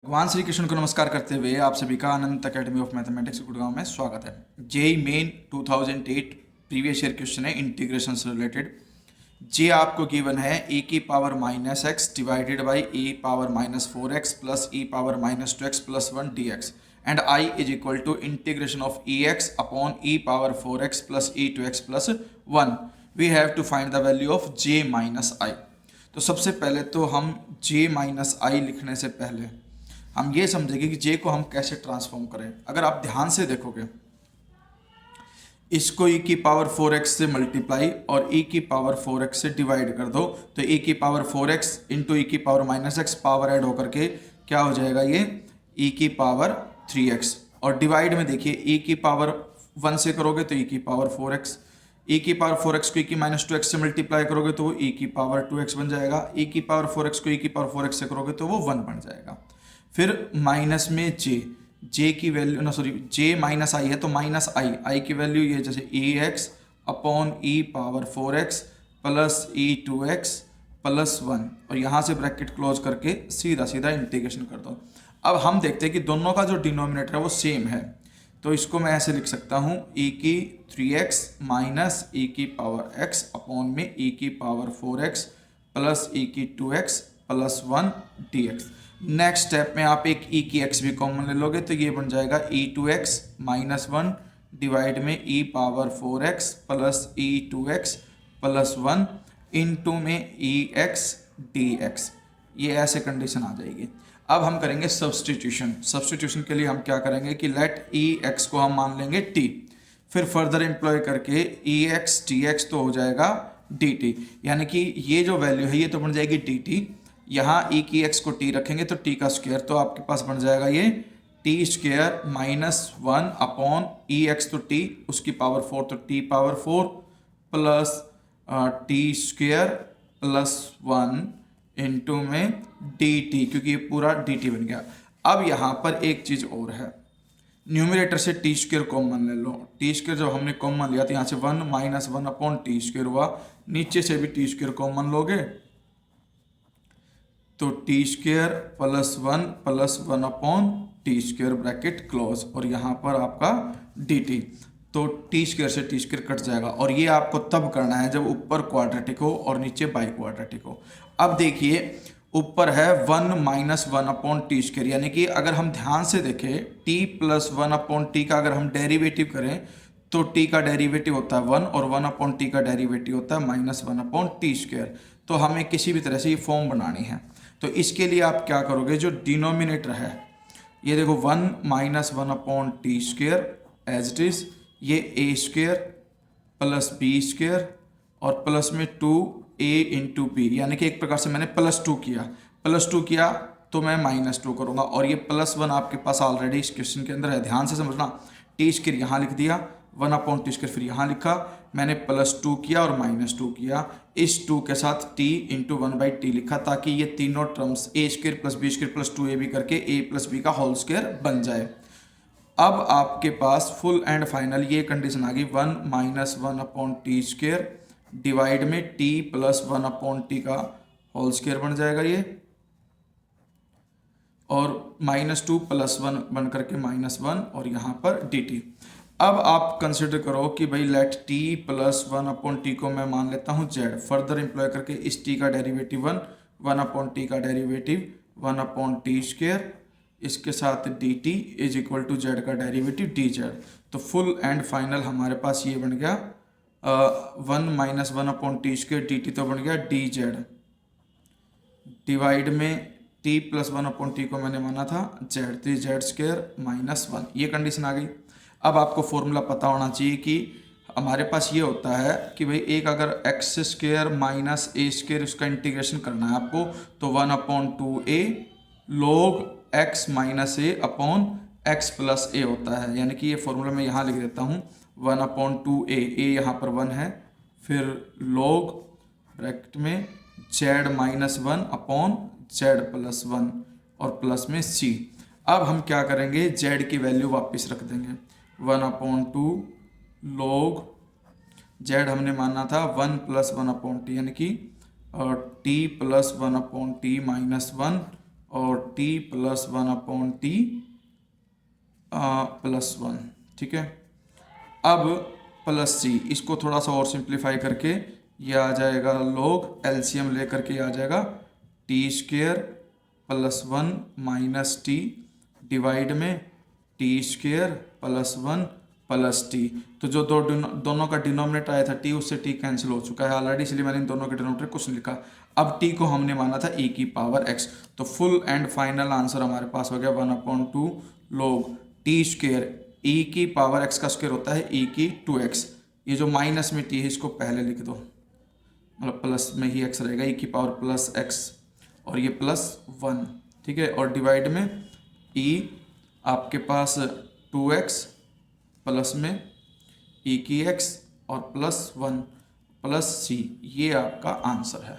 भगवान श्री कृष्ण को नमस्कार करते हुए आप सभी का Anant academy of mathematics Gurgaon में स्वागत है। JEE main 2008 previous year question है इंटीग्रेशन से रिलेटेड। जे आपको गिवन है ए की power minus x divided by e power minus 4x plus e power minus 2x plus 1 dx and I is equal to integration of e x upon e power 4x plus e 2x plus 1। We have to find the value of J minus आई। तो सबसे पहले तो हम जे minus आई लिखने से पहले हम ये समझेंगे कि जे को हम कैसे ट्रांसफॉर्म करें। अगर आप ध्यान से देखोगे, इसको e की पावर 4x से मल्टीप्लाई और e की पावर 4x से डिवाइड कर दो तो e की पावर 4x इंटू ई की power minus x power add होकर के क्या हो जाएगा, ये e की पावर 3x। और डिवाइड में देखिए e की पावर 1 से करोगे तो e की पावर 4x, e की पावर 4x को e की माइनस 2x से मल्टीप्लाई करोगे तो वो e की पावर 2x बन जाएगा। e की पावर 4x को e की पावर 4x से करोगे तो वो 1 बन जाएगा। फिर माइनस में जे की वैल्यू जे माइनस आई है तो माइनस आई की वैल्यू ये जैसे ई x upon e power 4x plus e 2x plus 1 और यहाँ से ब्रैकेट क्लोज करके सीधा सीधा इंटीग्रेशन कर दो। अब हम देखते हैं कि दोनों का जो डिनोमिनेटर है वो सेम है, तो इसको मैं ऐसे लिख सकता हूँ ई की 3x माइनस ई की पावर x अपॉन में ई की पावर 4x प्लस ई की 2x plus 1 dx। Next step में आप एक e की x भी कॉमन ले लोगे तो ये बन जाएगा e2x माइनस 1 डिवाइड में e power 4x plus e2x plus 1 into में ex dx। ये ऐसे कंडीशन आ जाएगी। अब हम करेंगे सब्स्टिट्यूशन के लिए हम क्या करेंगे कि लेट ex को हम मान लेंगे t, फिर फर्दर एम्प्लॉय करके ex dx तो हो जाएगा dt, यानी कि ये जो वैल्यू है ये तो बन जाएगी dt। यहाँ e की x को t रखेंगे तो t का स्क्वायर, तो आपके पास बन जाएगा ये t स्क्वायर माइनस 1 अपॉन ई एक्स तो t उसकी पावर 4 तो t power 4 plus t square plus 1 into में dt, क्योंकि ये पूरा dt बन गया। अब यहाँ पर एक चीज़ और है, न्यूमरेटर से टी स्क्वायर कॉमन ले लो। टी स्क्वायर जब हमने कॉमन लिया तो यहाँ से 1 माइनस 1 अपॉन टी स्क्वायर हुआ, नीचे से भी टी स्क्वायर कॉमन लोगे तो T square plus 1 upon t square bracket close और यहाँ पर आपका डी टी, तो टी स्क्वायर से टी स्क्वायर कट जाएगा। और ये आपको तब करना है जब ऊपर क्वाड्रेटिक हो और नीचे बाई क्वाड्रेटिक हो। अब देखिए ऊपर है 1 माइनस 1 अपॉन टी स्क्वायर, यानी कि अगर हम ध्यान से देखें t प्लस 1 अपॉन टी का अगर हम डेरिवेटिव करें तो t का डेरिवेटिव होता है 1 और 1 अपॉन टी का डेरिवेटिव होता है माइनस 1 अपॉन टी स्क्वायर। तो हमें किसी भी तरह से ये फॉर्म बनानी है, तो इसके लिए आप क्या करोगे, जो डिनोमिनेटर है ये देखो 1 minus 1 upon t square as it is, ये a square plus b square और प्लस में 2a इंटू बी, यानी कि एक प्रकार से मैंने प्लस 2 किया तो मैं माइनस 2 करूँगा। और ये प्लस 1 आपके पास ऑलरेडी इस क्वेश्चन के अंदर है, ध्यान से समझना। टी स्क्वायर यहाँ लिख दिया, 1 अपॉन टी स्क्वायर फिर यहाँ लिखा, मैंने प्लस 2 किया और माइनस 2 किया, इस 2 के साथ t इंटू 1/t लिखा ताकि ये तीनों terms a square plus b square plus 2ab करके a प्लस बी का होल स्क्वायर बन जाए। अब आपके पास फुल एंड फाइनल ये कंडीशन आ गई 1 minus 1 upon t square divide में t प्लस 1 अपॉन टी का होल स्क्वायर बन जाएगा ये, और माइनस 2 प्लस 1 बन करके माइनस 1 और यहाँ पर dt। अब आप कंसिडर करो कि भाई let t plus 1 upon t को मैं मान लेता हूँ z, फर्दर एम्प्लॉय करके इस t का डेरिवेटिव 1 अपॉन टी का डेरिवेटिव 1 अपॉन टी स्क्वायर, इसके साथ dt is equal to z का डेरिवेटिव dz। तो फुल एंड फाइनल हमारे पास ये बन गया 1 minus 1 upon t square dt तो बन गया dz डिवाइड में t प्लस 1 अपॉन टी को मैंने माना था z, तो z स्क्वायर माइनस 1, ये कंडीशन आ गई। अब आपको फॉर्मूला पता होना चाहिए कि हमारे पास ये होता है कि भाई एक अगर x square minus a square उसका इंटीग्रेशन करना है आपको तो 1 upon 2a log x minus a upon x plus a होता है, यानी कि ये फॉर्मूला मैं यहाँ लिख देता हूँ 1 अपॉन 2a, a यहाँ पर 1 है, फिर log ब्रैकेट में z minus 1 upon z plus 1 और प्लस में c। अब हम क्या करेंगे, z की वैल्यू वापस रख देंगे 1 अपॉन 2 log z हमने माना था 1 प्लस 1 अपॉन टी, यानी कि t plus 1 upon T minus 1 और t प्लस 1/t प्लस 1। ठीक है, अब प्लस सी, इसको थोड़ा सा और सिंप्लीफाई करके ये आ जाएगा log एलसीएम लेकर के आ जाएगा t² plus 1 minus T divide में t² प्लस 1 प्लस टी। तो जो दोनों का डिनोमिनेटर आया था t, उससे t कैंसिल हो चुका है ऑलरेडी, इसलिए मैंने इन दोनों के डिनोमिनेटर कुछ नहीं लिखा। अब t को हमने माना था e की पावर x, तो फुल एंड फाइनल आंसर हमारे पास हो गया 1/2 log t²। e की पावर x का स्क्वायर होता है e की 2x। ये जो माइनस में t है इसको पहले लिख दो, मतलब प्लस में ही x रहेगा, e की पावर प्लस x और ये प्लस 1। ठीक है, और डिवाइड में e आपके पास 2x प्लस में e की x और प्लस 1 प्लस c, ये आपका आंसर है।